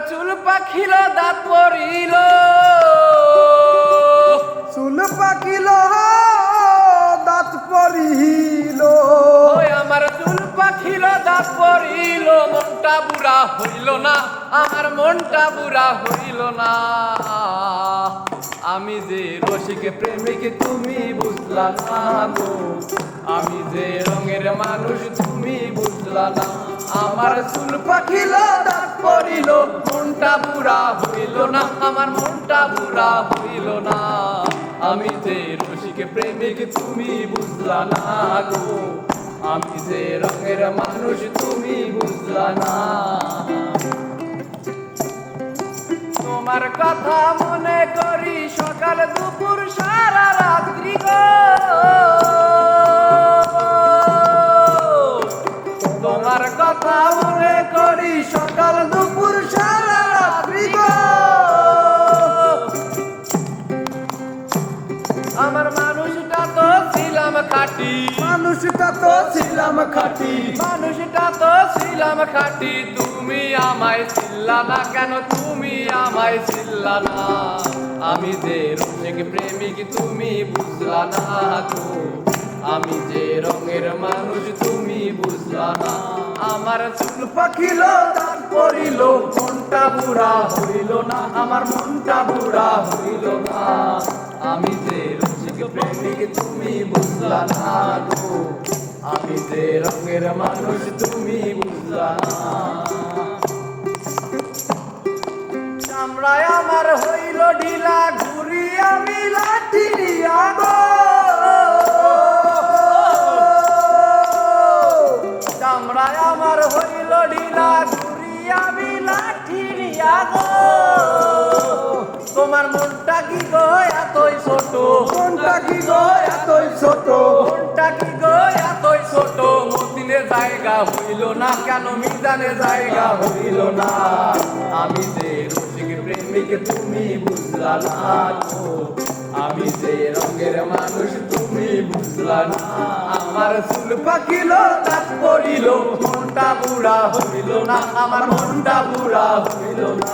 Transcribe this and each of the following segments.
চুল পাখিল দাঁত পড়িল, চুল পাকিল দাঁত পড়িল, আমার চুল পাখিল দাঁত পড়িল, মনটা বুড়া হইল না, আমার মনটা বুড়া হইল না। আমি যে রসিক প্রেমিক তুমি বুঝলা না গো, আমি যে রঙের মানুষ তুমি বুঝলা না। আমার চুল পাখিল দাঁত পড়িল, মনটা বুড়া হইল না, আমার মনটা বুড়া হইল না। আমি যে রসিক প্রেমিক তুমি বুঝলা না গো, আমি যে রঙের মানুষ তুমি বুঝলা না। তোমার কথা মনে করি সকাল দুপুর সারা রাত্রি গো, তোমার কথা মনে করি সকাল দুপুর সারা রাত্রি গো। আমার মানুষটা তো ছিলাম খাঁটি, মানুষটা তো ছিলাম খাঁটি, মানুষটা তো ছিলাম খাঁটি, তুমি আমায় ছিল্লা না কেন, তুমি আমায় ছিল্লা না। আমি যে রসিক প্রেমিক তুমি বুঝলা না গো, আমি যে রঙের মানুষ তুমি বুঝলা না। আমার চুল পাখিল দাঁত পড়িল, মনটা বুড়া হইল না, আমার মনটা বুড়া হইল না। আমি যে রসিক প্রেমিক তুমি বুঝলা না গো, আমি যে রঙের মানুষ তুমি বুঝলা না। চামড়ায় আমার হইল ঢিলা, ঘুরি আমি লাঠি নিয়া গো, চামড়ায় আমার হইল ঢিলা, ঘুরি আমি লাঠি নিয়া গো। তোমার মনটা কি গো এতই ছোট, মনটা কি গো এতই ছোট, মনটা কি গো এতই ছোট, মতিনে জায়গা হইল না কেন, মিজানে জায়গা হইল না। আমি যে রসিক প্রেমিক তুমি বুঝলা না গো, আমি যে রঙের মানুষ তুমি বুঝলা না। আমার চুল পাকিল দাঁত পড়িল, মনটা বুড়া হইল না, আমার মনটা বুড়া হইল না।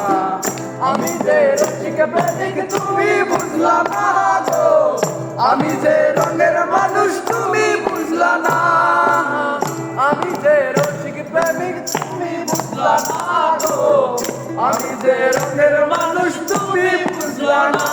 আমি যে রসিক প্রেমিক তুমি বুঝলা না গো, আমি যে রঙের মানুষ তুমি বুঝলা না। আমি যে রসিক প্রেমিক তুমি বুঝলা না গো, আমি যে রঙের মানুষ তুমি বুঝলা না।